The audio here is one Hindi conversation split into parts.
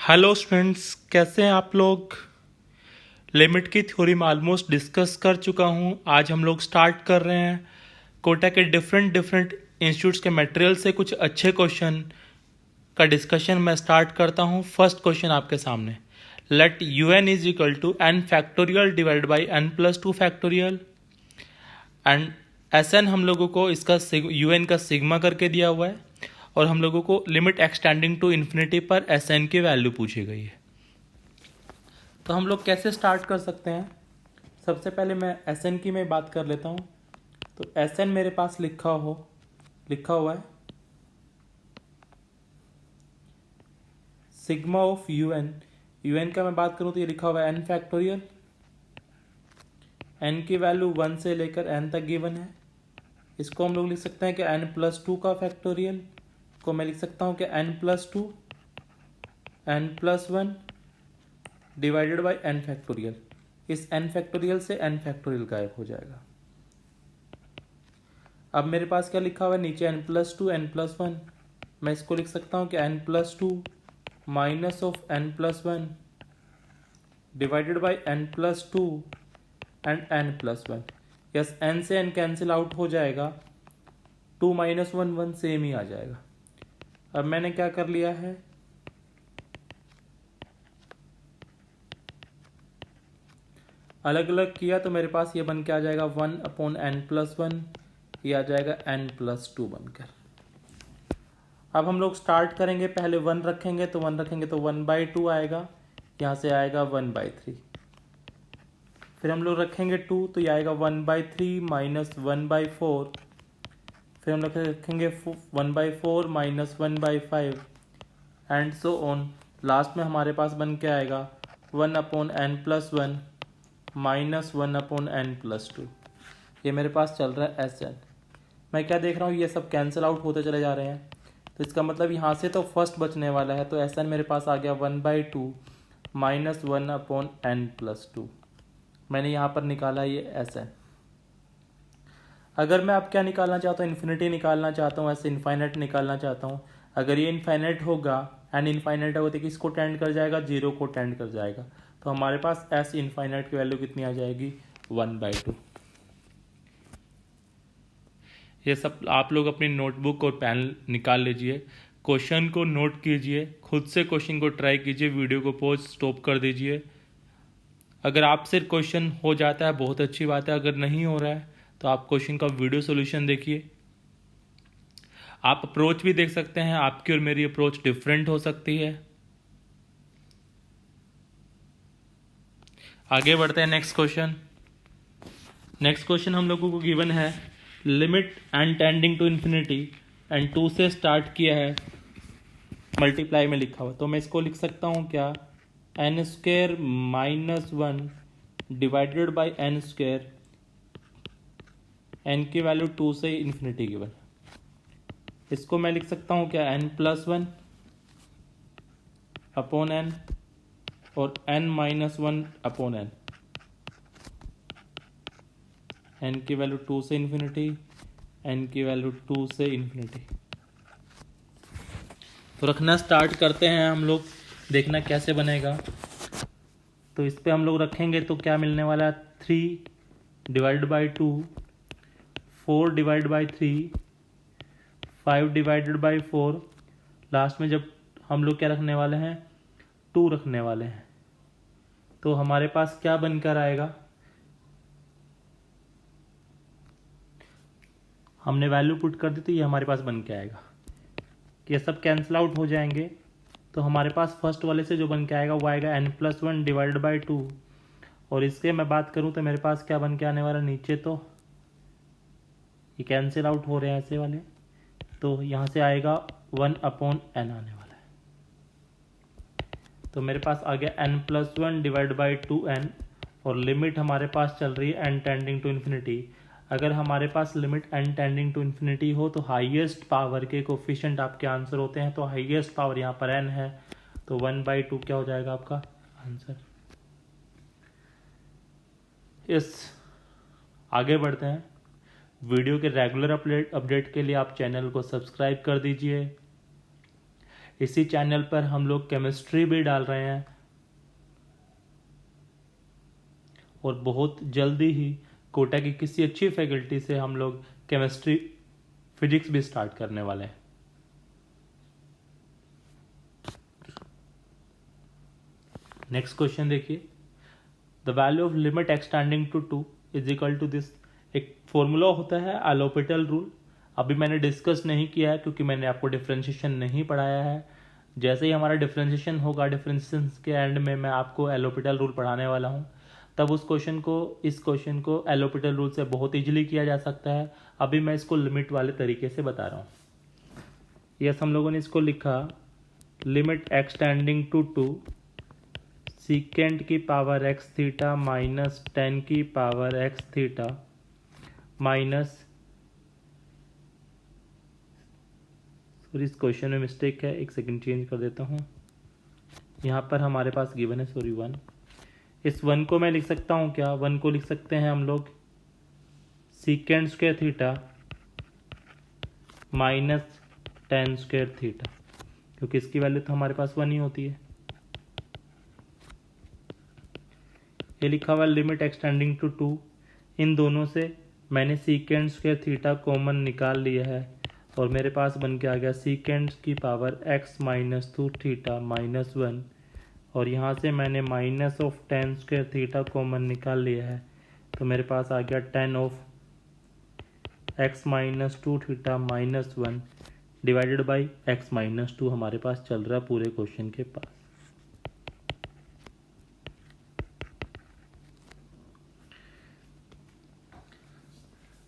हेलो स्टूडेंट्स, कैसे हैं आप लोग। लिमिट की थ्योरी में ऑलमोस्ट डिस्कस कर चुका हूं। आज हम लोग स्टार्ट कर रहे हैं कोटा के डिफरेंट इंस्टीट्यूट्स के मटेरियल से कुछ अच्छे क्वेश्चन का डिस्कशन मैं स्टार्ट करता हूं। फर्स्ट क्वेश्चन आपके सामने, let u n is equal to n factorial divide by n plus two factorial and s n हम लोगों को इसका यू एन का सिग्मा करके दिया हुआ है और हम लोगों को लिमिट एक्सटेंडिंग टू इन्फिनिटी पर एस एन की वैल्यू पूछी गई है। तो हम लोग कैसे स्टार्ट कर सकते हैं। सबसे पहले मैं एस एन की मैं बात कर लेता हूँ। तो एस एन मेरे पास लिखा हुआ है सिग्मा ऑफ यू एन का मैं बात करूँ तो ये लिखा हुआ है एन फैक्टोरियल। एन की वैल्यू 1 से लेकर एन तक गिवन है। इसको हम लोग लिख सकते हैं कि एन प्लस टू का फैक्टोरियल को मैं लिख सकता हूँ कि n plus two n plus one divided by n factorial. इस एन फैक्टोरियल से एन फैक्टोरियल गायब हो जाएगा। अब मेरे पास क्या लिखा हुआ है नीचे, n plus two n plus one. मैं इसको लिख सकता हूँ कि n plus two minus of n plus one divided by n plus two and n plus one. Yes, n से एन कैंसिल आउट हो जाएगा, 2 माइनस वन 1 सेम ही आ जाएगा। अब मैंने क्या कर लिया है, अलग अलग किया तो मेरे पास ये बन के आ जाएगा 1 अपॉन एन प्लस वन, ये आ जाएगा एन प्लस टू बनकर। अब हम लोग स्टार्ट करेंगे, पहले 1 रखेंगे तो 1 बाई टू आएगा, यहाँ से आएगा 1/3। फिर हम लोग रखेंगे 2 तो ये आएगा 1/3 माइनस 1/4। फिर हम लोग रखेंगे 1/4 minus 1/5 and so on. Last में हमारे पास बन के आएगा 1 upon n plus one minus 1 upon n plus two. ये मेरे पास चल रहा है एस एन। मैं क्या देख रहा हूँ, ये सब कैंसिल आउट होते चले जा रहे हैं, तो इसका मतलब यहाँ से तो फर्स्ट बचने वाला है। तो एस एन मेरे पास आ गया 1/2 minus 1 upon n plus two. मैंने यहाँ पर निकाला ये एस एन। अगर मैं अब क्या निकालना चाहता हूँ, इन्फिनिटी निकालना चाहता हूँ, ऐसे इनफाइनाइट निकालना चाहता हूँ। अगर ये इनफाइनाइट होगा एंड इनफाइनाइट होगा तो किसको टेंड कर जाएगा, 0 को टेंड कर जाएगा। तो हमारे पास एस इनफाइनाइट की वैल्यू कितनी आ जाएगी, 1/2। ये सब आप लोग अपनी नोटबुक और पेन निकाल लीजिए, क्वेश्चन को नोट कीजिए, खुद से क्वेश्चन को ट्राई कीजिए, वीडियो को पॉज स्टॉप कर दीजिए। अगर आपसे क्वेश्चन हो जाता है बहुत अच्छी बात है, अगर नहीं हो रहा है तो आप क्वेश्चन का वीडियो सॉल्यूशन देखिए। आप अप्रोच भी देख सकते हैं, आपकी और मेरी अप्रोच डिफरेंट हो सकती है। आगे बढ़ते हैं नेक्स्ट क्वेश्चन हम लोगों को गिवन है limit n tending to infinity and 2 से स्टार्ट किया है, मल्टीप्लाई में लिखा हुआ। तो मैं इसको लिख सकता हूँ क्या, n square minus one divided by n square, n की वैल्यू 2 से इन्फिनिटी गिवन। इसको मैं लिख सकता हूँ क्या, n plus one upon n और n minus one upon n. N की वैल्यू 2 से इन्फिनिटी, एन की वैल्यू 2 से इन्फिनिटी। तो रखना स्टार्ट करते हैं हम लोग, देखना कैसे बनेगा। तो इस पे हम लोग रखेंगे तो क्या मिलने वाला है, 3 divide by 2, 4 divide by 3, 5 divided by 4। Last में जब हम लोग क्या रखने वाले हैं, 2 रखने वाले हैं, तो हमारे पास क्या बनकर आएगा, हमने वैल्यू पुट कर दी तो ये हमारे पास बन के आएगा कि ये सब कैंसिल आउट हो जाएंगे। तो हमारे पास फर्स्ट वाले से जो बन के आएगा वो आएगा n plus one divided by 2। और इसके मैं बात करूं तो मेरे पास क्या बन के आने वाला, नीचे तो ये कैंसिल आउट हो रहे हैं ऐसे वाले, तो यहाँ से आएगा 1 अपॉन एन आने वाला है। तो मेरे पास आ गया n plus one divide by 2n और लिमिट हमारे पास चल रही है एन टेंडिंग टू इन्फिनिटी। अगर हमारे पास limit n tending to infinity हो तो हाईएस्ट पावर के कोफिशिएंट आपके आंसर होते हैं। तो हाईएस्ट पावर यहाँ पर n है, तो 1/2 क्या हो जाएगा आपका आंसर। इस आगे बढ़ते हैं। वीडियो के रेगुलर अपडेट के लिए आप चैनल को सब्सक्राइब कर दीजिए। इसी चैनल पर हम लोग केमिस्ट्री भी डाल रहे हैं और बहुत जल्दी ही कोटा की किसी अच्छी फैकल्टी से हम लोग केमिस्ट्री फिजिक्स भी स्टार्ट करने वाले हैं। नेक्स्ट क्वेश्चन देखिए, the value of limit x tending to 2 is equal to this. एक फॉर्मूला होता है एलोपिटल रूल, अभी मैंने डिस्कस नहीं किया है क्योंकि मैंने आपको डिफरेंशिएशन नहीं पढ़ाया है। जैसे ही हमारा डिफरेंशिएशन होगा, डिफरेंशिएशन के एंड में मैं आपको एलोपिटल रूल पढ़ाने वाला हूँ, तब इस क्वेश्चन को एलोपिटल रूल से बहुत इजीली किया जा सकता है। अभी मैं इसको लिमिट वाले तरीके से बता रहा हूँ। यस, हम लोगों ने इसको लिखा लिमिट एक्सटेंडिंग टू 2 सीकेंड की पावर एक्स थीटा माइनस 10 की power x theta minus, sorry इस क्वेश्चन में मिस्टेक है, एक सेकंड चेंज कर देता हूँ। यहाँ पर हमारे पास गिवन है 1। इस 1 को मैं लिख सकता हूँ क्या, 1 को लिख सकते हैं हम लोग secant square theta minus 10 square theta, क्योंकि इसकी वैल्यू तो हमारे पास 1 ही होती है। ये लिखा हुआ लिमिट एक्सटेंडिंग टू 2, इन दोनों से मैंने सीकेंड स्क्वायर थीटा कॉमन निकाल लिया है और मेरे पास बन के आ गया सीकेंड की power x minus 2 theta minus 1, और यहाँ से मैंने minus of 10 square theta common निकाल लिया है, तो मेरे पास आ गया 10 of x minus 2 theta minus 1 divided by x minus 2 हमारे पास चल रहा है पूरे क्वेश्चन के पास।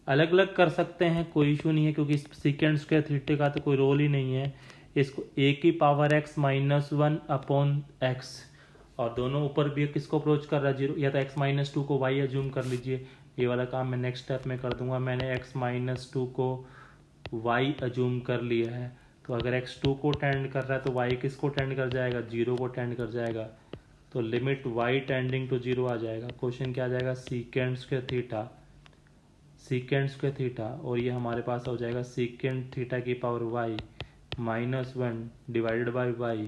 अलग अलग कर सकते हैं, कोई इशू नहीं है, क्योंकि सीकेंड स्क्वायर थीटा का तो कोई रोल ही नहीं है। इसको a की power x minus 1 upon x, और दोनों ऊपर भी किसको अप्रोच कर रहा है 0, या तो x माइनस 2 को y अज्यूम कर लीजिए। ये वाला काम मैं नेक्स्ट स्टेप में कर दूंगा। मैंने x माइनस 2 को y अज्यूम कर लिया है, तो अगर x 2 को टेंड कर रहा है तो y किसको टेंड कर जाएगा, 0 को टेंड कर जाएगा। तो लिमिट y टेंडिंग टू 0 आ जाएगा। क्वेश्चन क्या आ जाएगा, सीकेंड स्क्वायर थीटा, और ये हमारे पास हो जाएगा सीकेंड थीटा की power y minus 1 divided by y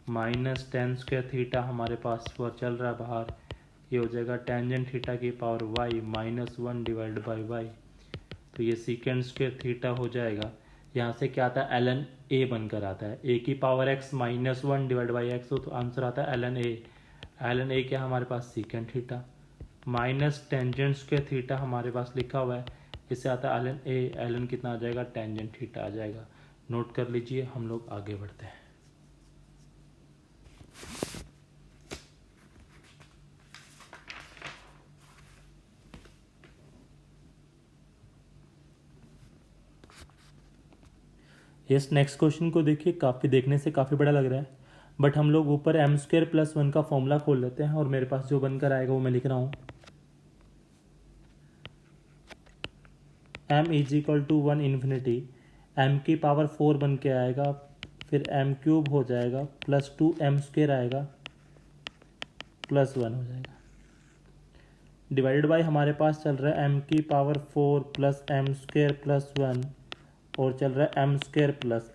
minus 10 square theta हमारे पास पर चल रहा है बाहर, ये हो जाएगा टेंजेंट थीटा की power y minus 1 divided by y। तो ये सीकेंड स्क्वायर थीटा हो जाएगा। यहाँ से क्या आता है, ln a बनकर आता है। a की power x minus 1 divide by x हो, तो आंसर आता है ln a क्या हमारे पास secant theta minus tangent square theta हमारे पास लिखा हुआ है, इससे आता है ln कितना आ जाएगा, टेंजेंट थीटा आ जाएगा। नोट कर लीजिए, हम लोग आगे बढ़ते हैं। यस, नेक्स्ट क्वेश्चन को देखिए, काफ़ी देखने से काफ़ी बड़ा लग रहा है, बट हम लोग ऊपर m स्क्वायर प्लस 1 का फॉर्मूला खोल लेते हैं और मेरे पास जो बनकर आएगा वो मैं लिख रहा हूँ। m is equal to 1 infinity, m की पावर 4 बन के आएगा, फिर m क्यूब हो जाएगा प्लस 2m स्क्वायर आएगा प्लस 1 हो जाएगा, डिवाइडेड बाई हमारे पास चल रहा है m की power 4 plus m square plus 1, और चल रहा है m square plus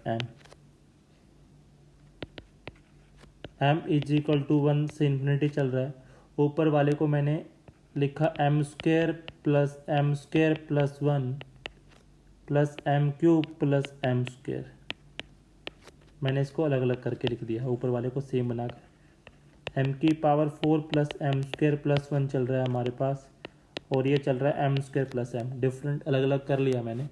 m is equal to 1 से इन्फिनिटी चल रहा है। ऊपर वाले को मैंने लिखा m square plus 1 plus m cube plus m square, मैंने इसको अलग अलग करके लिख दिया, ऊपर वाले को सेम बनाकर। m की power 4 plus m square plus 1 चल रहा है हमारे पास, और ये चल रहा है m square plus m, different अलग अलग कर लिया मैंने।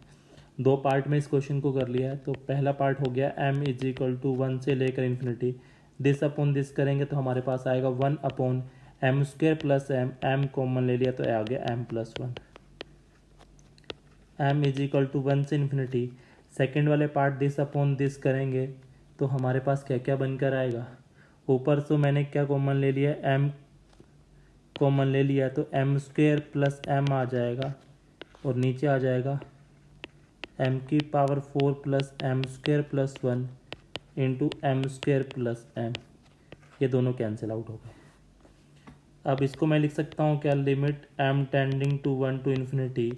2 पार्ट में इस क्वेश्चन को कर लिया है। तो पहला पार्ट हो गया m इज इक्वल टू 1 से लेकर इन्फिनिटी, दिस अपॉन दिस करेंगे तो हमारे पास आएगा 1 upon m square plus m common ले लिया तो आ गया m plus 1, m is equal to 1 से इन्फिनिटी। सेकेंड वाले पार्ट दिस अपॉन दिस करेंगे तो हमारे पास क्या क्या बनकर आएगा, ऊपर से मैंने क्या कॉमन ले लिया, m कॉमन ले लिया तो m स्क्वायर प्लस m आ जाएगा, और नीचे आ जाएगा m की power 4 plus m square plus 1 into m square plus m, ये दोनों कैंसिल आउट हो गए। अब इसको मैं लिख सकता हूँ क्या, limit m tending to 1 to infinity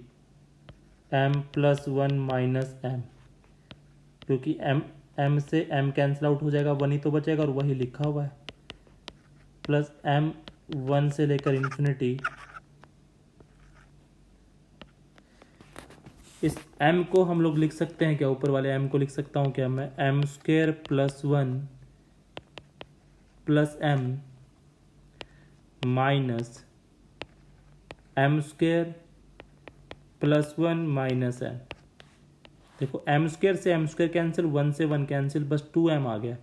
m plus 1 minus m, क्योंकि m से m कैंसिल आउट हो जाएगा, 1 ही तो बचेगा और वही लिखा हुआ है, प्लस m 1 से लेकर इन्फिनिटी। इस m को हम लोग लिख सकते हैं क्या, ऊपर वाले m को लिख सकता हूँ क्या मैं, m square plus 1 plus m minus m square plus 1 minus m। देखो m स्क्वेयर से m स्क्वेयर कैंसिल, 1 से 1 कैंसिल, बस 2m आ गया।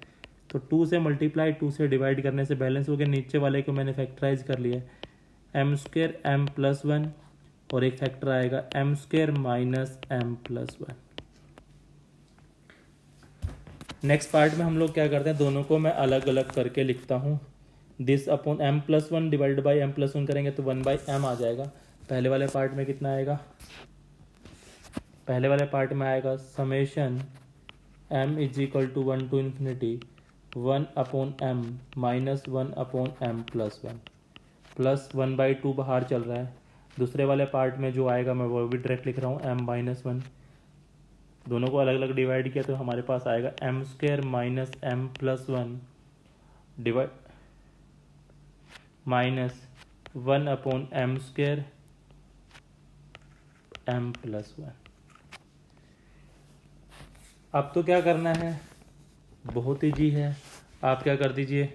तो 2 से मल्टीप्लाई 2 से डिवाइड करने से बैलेंस हो गया, नीचे वाले को मैंने फैक्टराइज कर लिया, m स्क्वेयर m प्लस 1 और एक फैक्टर आएगा m square minus m plus 1। Next part में हम लोग क्या करते हैं, दोनों को मैं अलग अलग करके लिखता हूँ। This upon m plus 1 divide by m plus 1 करेंगे तो 1 बाई m आ जाएगा। पहले वाले पार्ट में कितना आएगा, पहले वाले पार्ट में आएगा summation m is equal to 1 to infinity 1 upon m minus 1 upon m plus 1 plus 1 by 2 बाहर चल रहा है। दूसरे वाले पार्ट में जो आएगा मैं वो भी डायरेक्ट लिख रहा हूँ, m माइनस 1, दोनों को अलग अलग डिवाइड किया तो हमारे पास आएगा m square minus m plus 1 divide minus 1 upon m square m plus 1। अब तो क्या करना है, बहुत ईजी है। आप क्या कर दीजिए,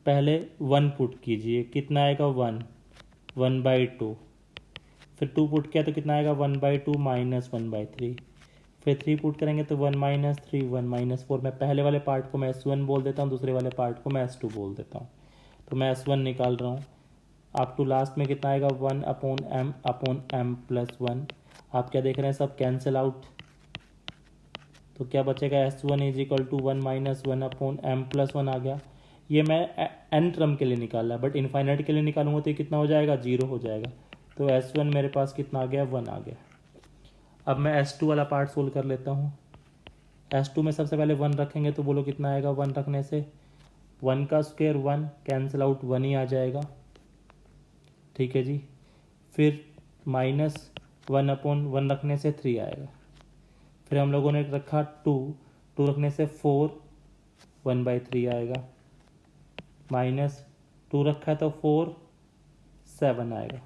पहले 1 पुट कीजिए, कितना आएगा 1 बाई 2, फिर 2 पुट किया तो कितना आएगा 1 बाई 2 माइनस 1 बाई 3, फिर 3 पुट करेंगे तो 1 माइनस 3 1 माइनस 4। मैं पहले वाले पार्ट को मैं S1 बोल देता हूँ, दूसरे वाले पार्ट को मैं S2 बोल देता हूँ। तो मैं S1 निकाल रहा हूँ, अप टू लास्ट में कितना आएगा 1 अपॉन m प्लस 1। आप क्या देख रहे हैं, सब कैंसिल आउट, तो क्या बचेगा S1 is equal to 1 minus 1 upon m plus 1 आ गया। ये मैं n टर्म के लिए निकाला है, बट इनफाइनाइट के लिए निकालूंगा तो ये कितना हो जाएगा, 0 हो जाएगा। तो S1 मेरे पास कितना आ गया, 1 आ गया। अब मैं S2 वाला पार्ट सोल्व कर लेता हूँ। S2 में सबसे पहले 1 रखेंगे तो बोलो कितना आएगा, 1 रखने से 1 का स्क्वायर 1 कैंसिल आउट 1 ही आ जाएगा, ठीक है जी। फिर माइनस 1 अपॉन 1 रखने से 3 आएगा। फिर हम लोगों ने रखा 2 रखने से 4 1 बाई 3 आएगा, माइनस 2 रखा है तो 4 7 आएगा।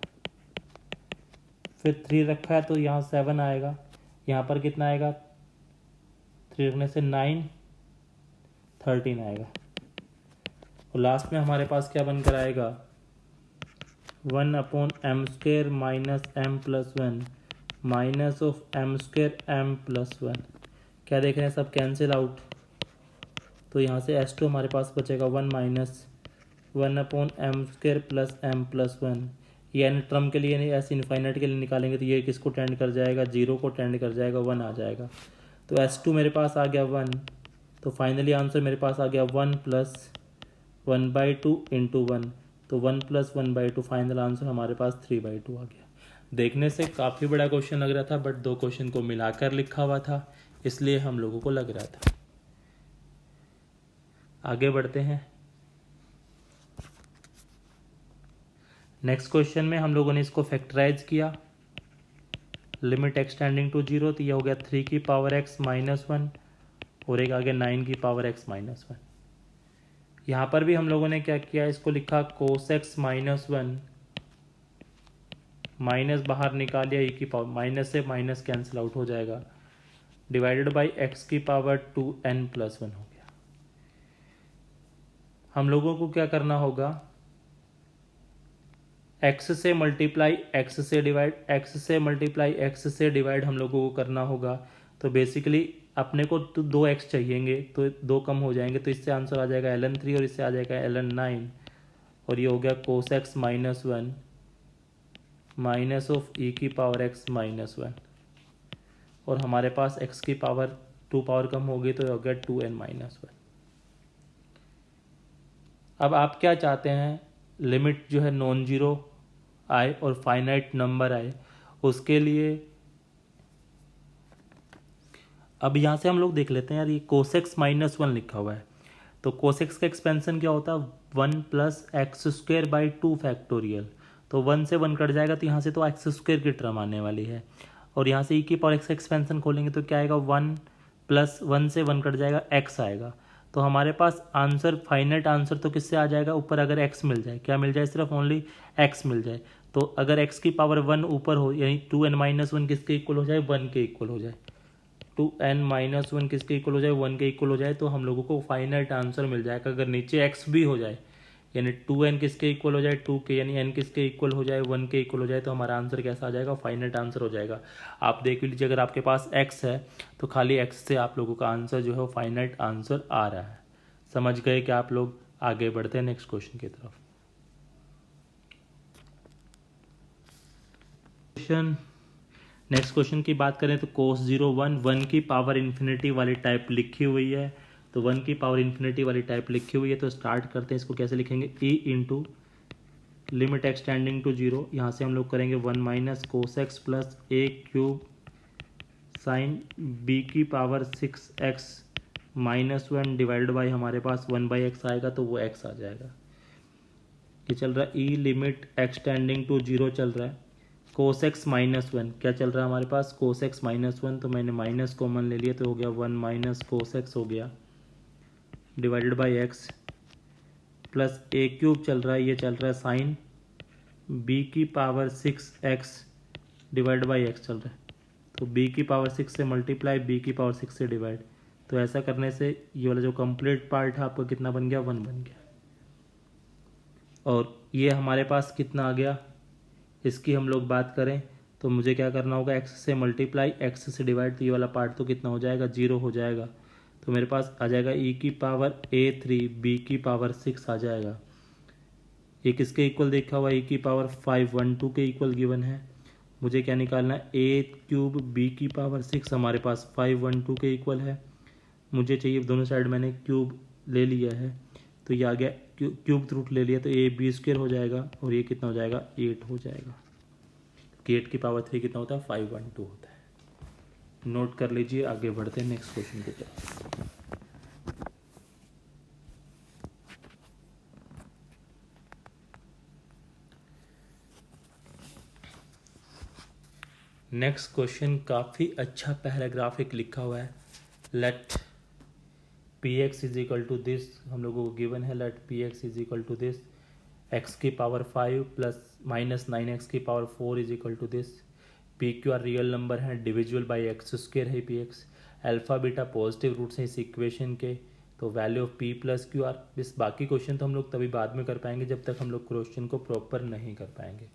फिर 3 रखा है तो यहाँ 7 आएगा, यहाँ पर कितना आएगा 3 रखने से 9 13 आएगा। और लास्ट में हमारे पास क्या बनकर आएगा 1 upon m square minus m plus 1 minus of m square m plus 1। क्या देख रहे हैं, सब कैंसिल आउट, तो यहाँ से S2 हमारे पास बचेगा 1 minus 1 upon m square plus m plus 1। ये n टर्म के लिए नहीं, ऐसे इनफाइनाइट के लिए निकालेंगे तो ये किसको टेंड कर जाएगा, 0 को टेंड कर जाएगा, 1 आ जाएगा। तो S2 मेरे पास आ गया 1, तो फाइनली आंसर मेरे पास आ गया 1 प्लस 1 बाई 2 इंटू 1, तो 1 प्लस 1 बाई 2, फाइनल आंसर हमारे पास 3 बाई 2 आ गया। देखने से काफ़ी बड़ा क्वेश्चन लग रहा था, बट 2 क्वेश्चन को मिलाकर लिखा हुआ था, इसलिए हम लोगों को लग रहा था। आगे बढ़ते हैं। नेक्स्ट क्वेश्चन में हम लोगों ने इसको फैक्टराइज किया, लिमिट एक्सटेंडिंग टू 0, तो यह हो गया 3 की पावर x माइनस 1 और एक आगे 9 की पावर x माइनस 1। यहाँ पर भी हम लोगों ने क्या किया, इसको लिखा कोस x माइनस 1, माइनस बाहर निकाल लिया, e की पावर माइनस से माइनस कैंसिल आउट हो जाएगा, डिवाइडेड बाई x की पावर 2n प्लस 1 हो गया। हम लोगों को क्या करना होगा, x से मल्टीप्लाई x से डिवाइड, x से मल्टीप्लाई x से डिवाइड हम लोगों को करना होगा। तो बेसिकली अपने को तो 2x चाहिएंगे, तो 2 कम हो जाएंगे, तो इससे आंसर आ जाएगा ln 3 और इससे आ जाएगा ln 9, और ये हो गया कोस x minus 1 minus of e की पावर x माइनस 1, और हमारे पास x की पावर 2 पावर कम होगी तो ये हो गया 2n माइनस 1। अब आप क्या चाहते हैं, लिमिट जो है नॉन जीरो आए और फाइनाइट नंबर आए, उसके लिए अब यहाँ से हम लोग देख लेते हैं यार, ये कोसेक्स माइनस 1 लिखा हुआ है, तो कोसेक्स का एक्सपेंशन क्या होता है 1 plus x square by 2 factorial, तो 1 से 1 कट जाएगा तो यहाँ से तो एक्स स्क्वेयर की टर्म आने वाली है, और यहाँ से ई की पावर एक्स का एक्सपेंशन खोलेंगे तो क्या आएगा 1 प्लस 1 से 1 कट जाएगा, x आएगा। तो हमारे पास आंसर, फाइनाइट आंसर तो किससे आ जाएगा, ऊपर अगर x मिल जाए, क्या मिल जाए, सिर्फ ओनली x मिल जाए। तो अगर x की पावर 1 ऊपर हो, यानी 2n-1 किसके इक्वल हो जाए, 1 के इक्वल हो जाए, 2n-1 किसके इक्वल हो जाए, 1 के इक्वल हो जाए, तो हम लोगों को फाइनाइट आंसर मिल जाएगा। अगर नीचे x भी हो जाए, यानी 2n किसके इक्वल हो जाए, 2 के, यानी n किसके इक्वल हो जाए, 1 के इक्वल हो जाए, तो हमारा आंसर कैसा आ जाएगा, फाइनाइट आंसर हो जाएगा। आप देख लीजिए, अगर आपके पास x है तो खाली x से आप लोगों का आंसर जो है वो फाइनाइट आंसर आ रहा है। समझ गए कि आप लोग? आगे बढ़ते हैं नेक्स्ट क्वेश्चन की तरफ। नेक्स्ट क्वेश्चन की बात करें तो cos 0 1 की पावर इन्फिनिटी वाली टाइप लिखी हुई है। तो 1 की पावर इन्फिनिटी वाली टाइप लिखी हुई है, तो स्टार्ट करते हैं। इसको कैसे लिखेंगे, e into limit x tending to 0, यहाँ से हम लोग करेंगे 1 minus cos x plus a cube sine b की power 6x minus 1 divided by हमारे पास 1/x आएगा, तो वो x आ जाएगा। ये चल रहा है e limit x tending to 0 चल रहा है। कोस एक्स माइनस 1 क्या चल रहा है हमारे पास, कोस एक्स माइनस 1, तो मैंने माइनस कॉमन ले लिया, तो हो गया 1 माइनस कोस एक्स हो गया divided by x plus a cube चल रहा है, ये चल रहा है साइन बी की power 6x divide by x चल रहा है। तो b की पावर 6 से मल्टीप्लाई, b की पावर 6 से डिवाइड, तो ऐसा करने से ये वाला जो कंप्लीट पार्ट है आपका कितना बन गया, 1 बन गया। और ये हमारे पास कितना आ गया, इसकी हम लोग बात करें तो मुझे क्या करना होगा, x से मल्टीप्लाई, x से डिवाइड, तो ये वाला पार्ट तो कितना हो जाएगा, 0 हो जाएगा। तो मेरे पास आ जाएगा e की पावर a3 b की पावर 6 आ जाएगा। ये किसके इक्वल देखा हुआ, e की पावर 512 के इक्वल गिवन है। मुझे क्या निकालना है, ए क्यूब बी की पावर 6 हमारे पास 512 के इक्वल है। मुझे चाहिए, दोनों साइड मैंने क्यूब ले लिया है, तो ये आ गया, क्यूब रूट ले लिया, तो ए बी स्क्वायर हो जाएगा, और ये कितना हो जाएगा, 8 हो जाएगा। 8 की पावर 3 कितना होता है, 512 होता है। नोट कर लीजिए, आगे बढ़ते हैं नेक्स्ट क्वेश्चन की तरफ। नेक्स्ट क्वेश्चन काफ़ी अच्छा पैराग्राफिक लिखा हुआ है। Let p x is equal to this, हम लोगों को गिवन है, let p x is equal to this, x की पावर 5 प्लस माइनस 9x की power 4 is equal to this. P q r real number है, डिविजिबल बाई एक्स स्क्वेयर है p x. Alpha beta positive roots हैं इस इक्वेशन के, तो value of p plus q r. इस बाकी क्वेश्चन तो हम लोग तभी बाद में कर पाएंगे जब तक हम लोग क्वेश्चन को प्रॉपर नहीं कर पाएंगे।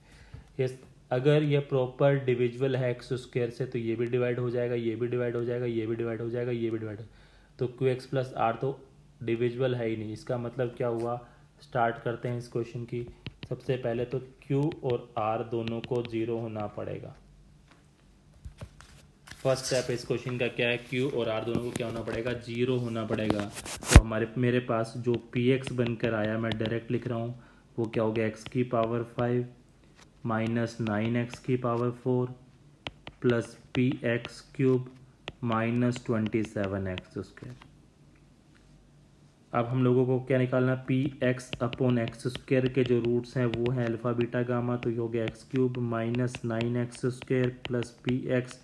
ये अगर ये प्रॉपर डिविजिबल है एक्स स्क्वेयर से, तो ये भी डिवाइड हो जाएगा, ये भी डिवाइड हो जाएगा, ये भी डिवाइड हो जाएगा, ये भी डिवाइड, तो क्यू एक्स प्लस आर तो डिविजिबल है ही नहीं। इसका मतलब क्या हुआ, स्टार्ट करते हैं इस क्वेश्चन की। सबसे पहले तो q और r दोनों को 0 होना पड़ेगा। फर्स्ट स्टेप इस क्वेश्चन का क्या है, q और r दोनों को क्या होना पड़ेगा, 0 होना पड़ेगा। तो मेरे पास जो px बनकर आया, मैं डायरेक्ट लिख रहा हूँ, वो क्या हो गया, x की पावर 5 माइनस 9x की power 4 plus p x cube minus 27x square. अब हम लोगों को क्या निकालना, P x upon x square के जो रूट्स हैं वो हैं अल्फ़ा बीटा गामा, तो ये हो गया x cube minus 9x square plus p x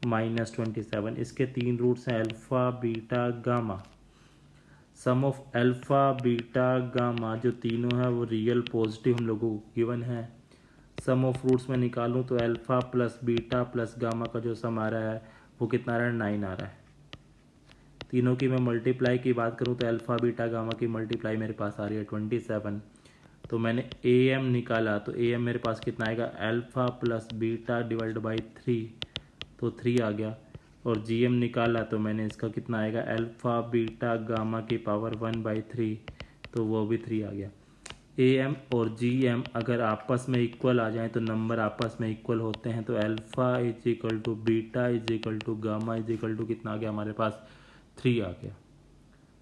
minus 27। इसके 3 रूट्स हैं alpha beta gamma. Sum of alpha beta gamma जो तीनों है वो रियल पॉजिटिव हम लोगों को गिवन है। सम ऑफ रूट्स में निकालूं तो alpha plus beta plus gamma का जो सम आ रहा है वो कितना आ रहा है, 9 आ रहा है। तीनों की मैं मल्टीप्लाई की बात करूं तो अल्फ़ा बीटा गामा की मल्टीप्लाई मेरे पास आ रही है 27। तो मैंने ए एम निकाला, तो ए एम मेरे पास कितना आएगा, alpha plus beta divide by 3, तो 3 आ गया। और जी एम निकाला तो मैंने इसका कितना आएगा, अल्फ़ा बीटा गामा की पावर 1/3, तो वो भी 3 आ गया। ए एम और जी एम अगर आपस में इक्वल आ जाएं, तो नंबर आपस में इक्वल होते हैं, तो alpha is equal to beta is equal to gamma is equal to कितना आ गया हमारे पास, 3 आ गया।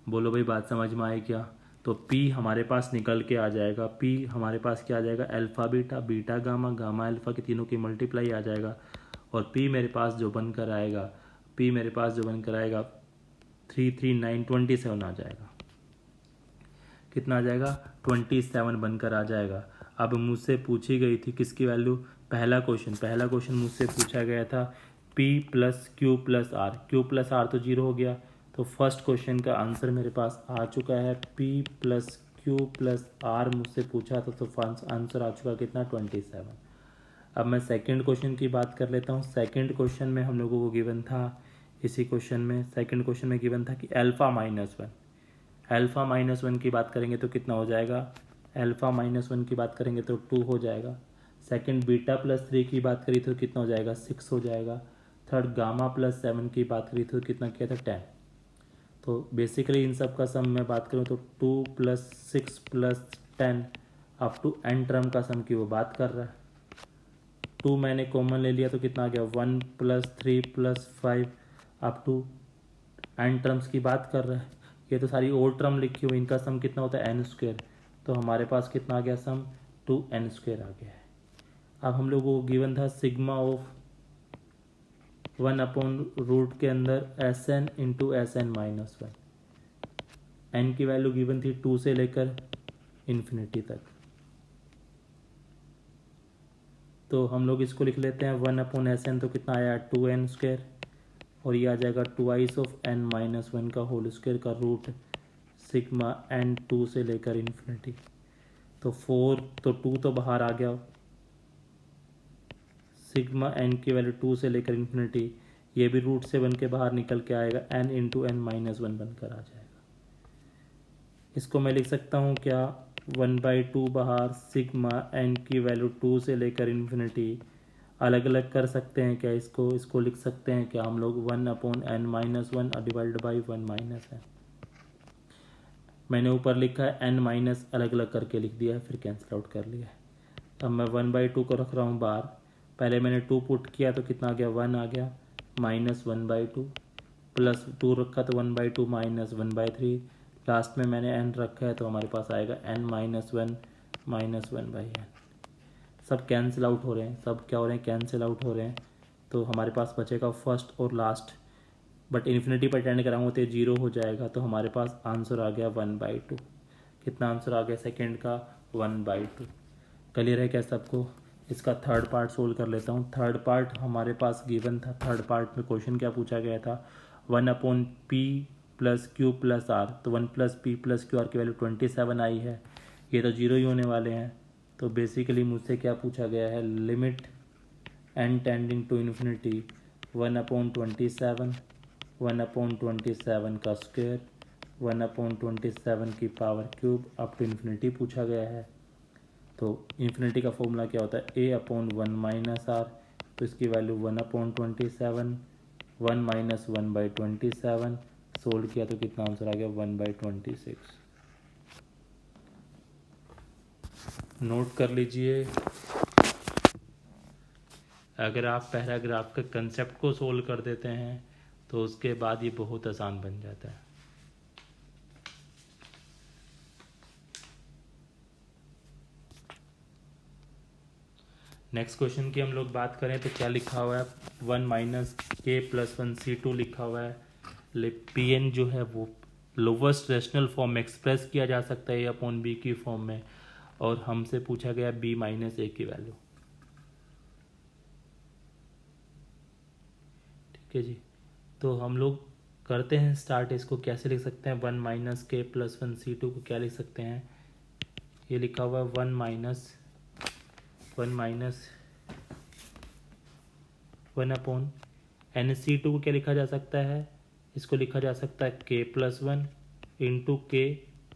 बोलो भाई, बात समझ में आई क्या? तो P हमारे पास निकल के आ जाएगा, P हमारे पास क्या आ जाएगा, alpha beta beta gamma gamma alpha के तीनों की मल्टीप्लाई आ जाएगा। और P मेरे पास जो बनकर आएगा, P मेरे पास जो बनकर आएगा 33927 आ जाएगा। कितना आ जाएगा, 27 बनकर आ जाएगा। अब मुझसे पूछी गई थी किसकी वैल्यू, पहला क्वेश्चन मुझसे पूछा गया था P plus Q plus R, Q plus R तो जीरो हो गया, तो फर्स्ट क्वेश्चन का आंसर मेरे पास आ चुका है P plus Q plus R मुझसे पूछा था, तो आंसर आ चुका कितना 27। अब मैं सेकंड क्वेश्चन की बात कर लेता हूँ। सेकंड क्वेश्चन में हम लोगों को गिवन था, इसी क्वेश्चन में सेकंड क्वेश्चन में गिवन था कि अल्फ़ा माइनस वन की बात करेंगे तो कितना हो जाएगा, अल्फ़ा माइनस वन की बात करेंगे तो 2 हो जाएगा। सेकंड बीटा प्लस 3 की बात करी तो कितना हो जाएगा, 6 हो जाएगा। थर्ड गामा प्लस 7 की बात करी तो कितना किया था, 10। तो बेसिकली इन सब का सम मैं बात करूँ तो 2 plus 6 plus 10 up to n term का सम की वो बात कर रहा है। 2 मैंने कॉमन ले लिया तो कितना आ गया, 1 plus 3 plus 5 up to n terms की बात कर रहा है। ये तो सारी ओल्ड टर्म लिखी हुई, इनका सम कितना होता है एन स्क्वायर, तो हमारे पास कितना आ गया सम 2n स्क्वायर आ गया है। अब हम लोग को गिवन था सिग्मा ऑफ 1 अपॉन रूट के अंदर Sn into Sn minus 1, n की वैल्यू गिवन थी 2 से लेकर इन्फिनिटी तक, तो हम लोग इसको लिख लेते हैं 1 अपॉन Sn तो कितना आया 2n स्क्वायर, और ये आ जाएगा ट्वाइस ऑफ n माइनस 1 का होल स्क्वायर का रूट सिग्मा n 2 से लेकर इन्फिनिटी, तो 4 तो 2 तो बाहर आ गया, सिग्मा n की वैल्यू 2 से लेकर इन्फिनिटी, ये भी रूट से बन के बाहर निकल के आएगा n इंटू एन माइनस 1 बनकर आ जाएगा। इसको मैं लिख सकता हूँ क्या, 1/2 बाहर सिग्मा n की वैल्यू 2 से लेकर इन्फिनिटी, अलग अलग कर सकते हैं क्या, इसको लिख सकते हैं क्या हम लोग 1 upon n minus 1 divide by 1 minus n. मैंने ऊपर लिखा है n माइनस अलग अलग करके लिख दिया है, फिर कैंसिल आउट कर लिया है। अब मैं 1/2 को रख रहा हूँ बाहर, पहले मैंने 2 पुट किया तो कितना आ गया 1 आ गया, माइनस 1/2 प्लस 2 रखा तो 1/2 माइनस 1/3, लास्ट में मैंने n रखा है तो हमारे पास आएगा n माइनस 1 माइनस 1/n। सब कैंसिल आउट हो रहे हैं, सब क्या हो रहे हैं, कैंसिल आउट हो रहे हैं, तो हमारे पास बचेगा फर्स्ट और लास्ट, बट इन्फिनिटी पर टेंड कराऊंगा तो 0 हो जाएगा, तो हमारे पास आंसर आ गया 1/2। कितना आंसर आ गया सेकेंड का, 1/2। क्लियर है क्या सबको। इसका थर्ड पार्ट सोल्व कर लेता हूँ। थर्ड पार्ट हमारे पास गिवन था, थर्ड पार्ट में क्वेश्चन क्या पूछा गया था, 1 upon p plus q plus r, तो 1 plus p plus q r की वैल्यू 27 आई है, ये तो 0 ही होने वाले हैं, तो बेसिकली मुझसे क्या पूछा गया है, limit n tending to infinity 1 upon 27, 1 upon 27 का स्क्वायर, 1 अपॉन 27 की power cube up to infinity पूछा गया है। तो इन्फिनिटी का फॉर्मूला क्या होता है, a अपॉन 1 माइनस आर, तो इसकी वैल्यू 1 अपॉन 27, 1 माइनस 1/27, सोल्व किया तो कितना आंसर आ गया 1/26। नोट कर लीजिए, अगर आप पैराग्राफ के कंसेप्ट को सोल्व कर देते हैं तो उसके बाद ये बहुत आसान बन जाता है। नेक्स्ट क्वेश्चन की हम लोग बात करें तो क्या लिखा हुआ है, 1 माइनस a प्लस 1 C2 लिखा हुआ है। Pn जो है वो लोवेस्ट रेशनल फॉर्म में एक्सप्रेस किया जा सकता है a अपॉन बी की फॉर्म में, और हमसे पूछा गया b माइनस ए की वैल्यू। ठीक है जी, तो हम लोग करते हैं स्टार्ट। इसको कैसे लिख सकते हैं, 1 माइनस के प्लस 1 C2 को क्या लिख सकते हैं, ये लिखा हुआ है 1 माइनस 1 अपॉन NC2 को क्या लिखा जा सकता है, इसको लिखा जा सकता है k प्लस 1 इंटू के,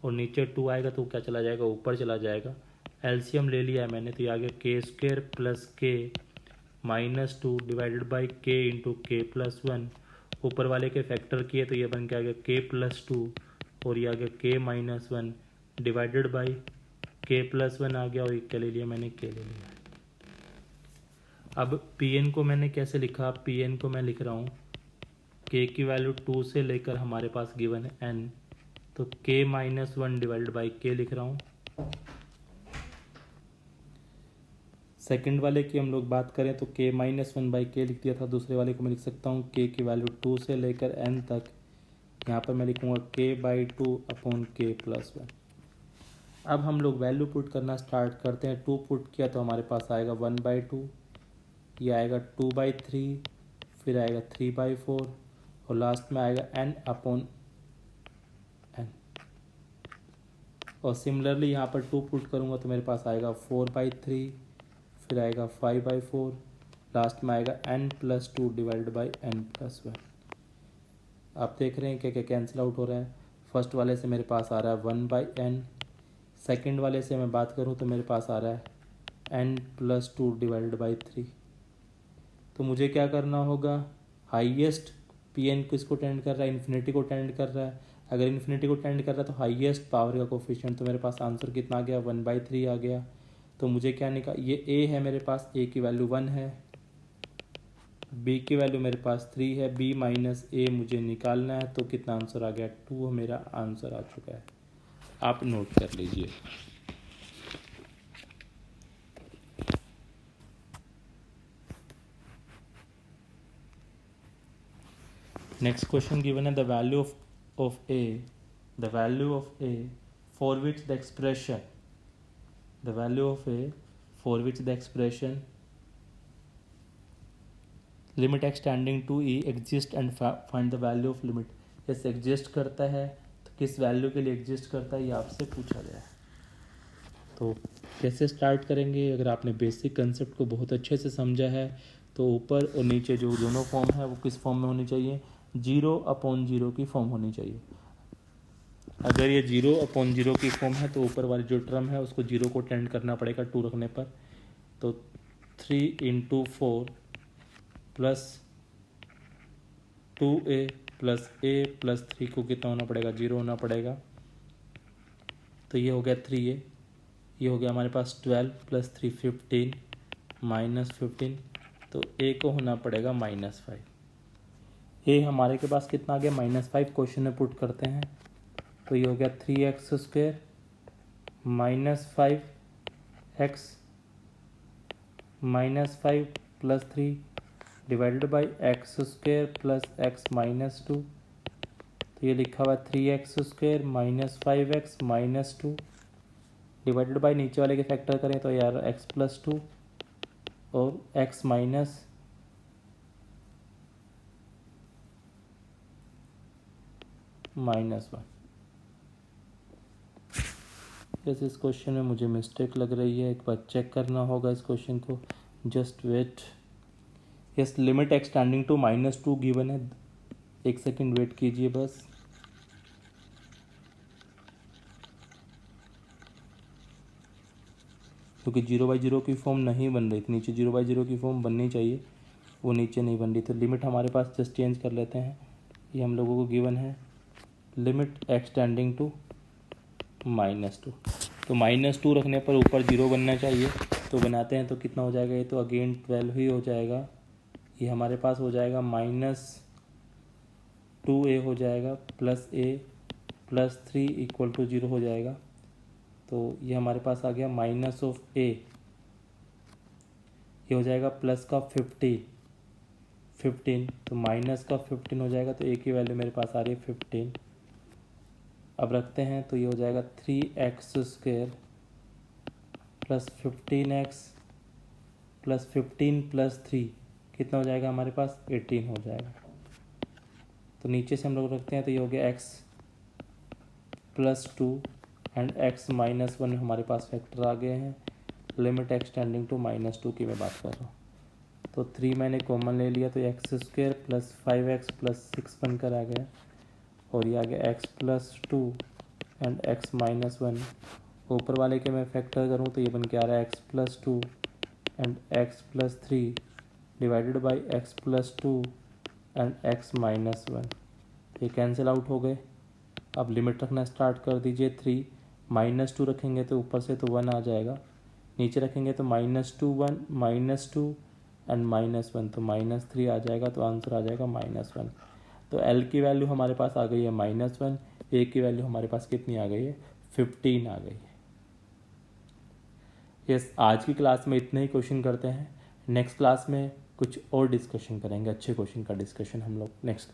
और नीचे 2 आएगा तो क्या चला जाएगा, ऊपर चला जाएगा। एलसीएम ले लिया है मैंने, तो ये आ गया के स्क्वायर प्लस के माइनस 2 डिवाइडेड बाई के इंटू के प्लस 1, ऊपर वाले के फैक्टर किए तो ये बन के आ गया के प्लस 2, और ये आ गया के माइनस 1 डिवाइडेड बाई के प्लस 1 आ गया, और क्या ले लिया मैंने, के ले लिया। अब Pn को मैंने कैसे लिखा, Pn को मैं लिख रहा हूँ k की वैल्यू 2 से लेकर हमारे पास गिवन है n, तो k माइनस 1 डिवाइडेड बाई के लिख रहा हूँ। सेकंड वाले की हम लोग बात करें तो k माइनस 1 बाई के लिख दिया था, दूसरे वाले को मैं लिख सकता हूँ k की वैल्यू 2 से लेकर n तक, यहाँ पर मैं लिखूँगा k/2 अपॉन k प्लस 1। अब हम लोग वैल्यू पुट करना स्टार्ट करते हैं। 2 पुट किया तो हमारे पास आएगा 1/2, ये आएगा 2/3, फिर आएगा 3/4 और लास्ट में आएगा n अपॉन n। और सिमिलरली यहाँ पर 2 पुट करूँगा तो मेरे पास आएगा 4/3, फिर आएगा 5/4, लास्ट में आएगा n+2 डिवाइडेड बाई n+1। आप देख रहे हैं क्या क्या कैंसिल आउट हो रहा है। फर्स्ट वाले से मेरे पास आ रहा है 1/n, सेकेंड वाले से मैं बात करूँ तो मेरे पास आ रहा है n+2 डिवाइडेड बाई 3। तो मुझे क्या करना होगा, हाईएस्ट Pn किसको टेंड कर रहा है, इन्फिनिटी को टेंड कर रहा है। अगर इन्फिनिटी को टेंड कर रहा है तो हाईएस्ट पावर का कोफिशिएंट, तो मेरे पास आंसर कितना आ गया 1/3 आ गया। तो मुझे क्या निकाल, ये a है मेरे पास, a की वैल्यू 1 है, b की वैल्यू मेरे पास 3 है, b माइनस a मुझे निकालना है। तो कितना आंसर आ गया 2 मेरा आंसर आ चुका है, आप नोट कर लीजिए। नेक्स्ट क्वेश्चन गिवन है the value of a for which the expression limit x tending to e exist and find the value of limit। Yes exist करता है तो किस वैल्यू के लिए एग्जिस्ट करता है, ये आपसे पूछा गया है। तो कैसे स्टार्ट करेंगे, अगर आपने बेसिक कंसेप्ट को बहुत अच्छे से समझा है तो ऊपर और नीचे जो दोनों फॉर्म है वो किस फॉर्म में होनी चाहिए, 0/0 की फॉर्म होनी चाहिए। अगर ये 0/0 की फॉर्म है तो ऊपर वाली जो टर्म है उसको 0 को टेंड करना पड़ेगा 2 रखने पर। तो 3 × 4 plus 2a plus a plus 3 को कितना होना पड़ेगा, 0 होना पड़ेगा। तो ये हो गया 3a, ये हो गया हमारे पास 12 प्लस 3 15 माइनस 15, तो a को होना पड़ेगा -5। a हमारे के पास कितना आ गया -5, क्वेश्चन में पुट करते हैं। तो ये हो गया 3x² -5x -5 plus 3 divided by x² plus x -2। तो ये लिखा हुआ 3x² -5x -2 डिवाइडेड बाई नीचे वाले के फैक्टर करें तो यार x+2 और x -1। जैसे इस क्वेश्चन में मुझे मिस्टेक लग रही है, एक बार चेक करना होगा इस क्वेश्चन को, just wait. Yes limit x tending to -2 given है, एक सेकंड वेट कीजिए बस। क्योंकि 0/0 की फॉर्म नहीं बन रही थी, नीचे 0/0 की फॉर्म बननी चाहिए, वो नीचे नहीं बन रही। तो लिमिट हमारे पास जस्ट चेंज कर लेते हैं, ये हम लोगों को गिवन है लिमिट एक्सटेंडिंग टू -2। तो -2 रखने पर ऊपर 0 बनना चाहिए, तो बनाते हैं। तो कितना हो जाएगा, ये तो अगेन 12 ही हो जाएगा। ये हमारे पास हो जाएगा -2a हो जाएगा plus a plus 3 equal to 0 हो जाएगा। तो ये हमारे पास आ गया -a, ये हो जाएगा प्लस का 15, तो माइनस का 15 हो जाएगा। तो a की वैल्यू मेरे पास आ रही है 15। अब रखते हैं तो ये हो जाएगा 3x² plus 15x plus 15 plus 3 कितना हो जाएगा हमारे पास 18 हो जाएगा। तो नीचे से हम लोग रखते हैं तो ये हो गया x+2 एंड x -1 हमारे पास फैक्टर आ गए हैं। लिमिट एक्सटेंडिंग टू -2 की मैं बात कर रहा हूँ। तो 3 मैंने कॉमन ले लिया तो x² प्लस 5x प्लस 6 बनकर आ गया, और ये आ गया x+2 एंड x -1। ऊपर वाले के मैं फैक्टर करूँ तो ये बन के आ रहा है x+2 and x+3 divided by x+2 and x -1। ये कैंसिल आउट हो गए। अब लिमिट रखना स्टार्ट कर दीजिए। 3 -2 रखेंगे तो ऊपर से तो 1 आ जाएगा, नीचे रखेंगे तो -2 1 -2 एंड -1 तो -3 आ जाएगा। तो आंसर आ जाएगा -1। तो L की वैल्यू हमारे पास आ गई है -1, A की वैल्यू हमारे पास कितनी आ गई है 15 आ गई है। यस आज की क्लास में इतने ही क्वेश्चन करते हैं, नेक्स्ट क्लास में कुछ और डिस्कशन करेंगे, अच्छे क्वेश्चन का डिस्कशन हम लोग नेक्स्ट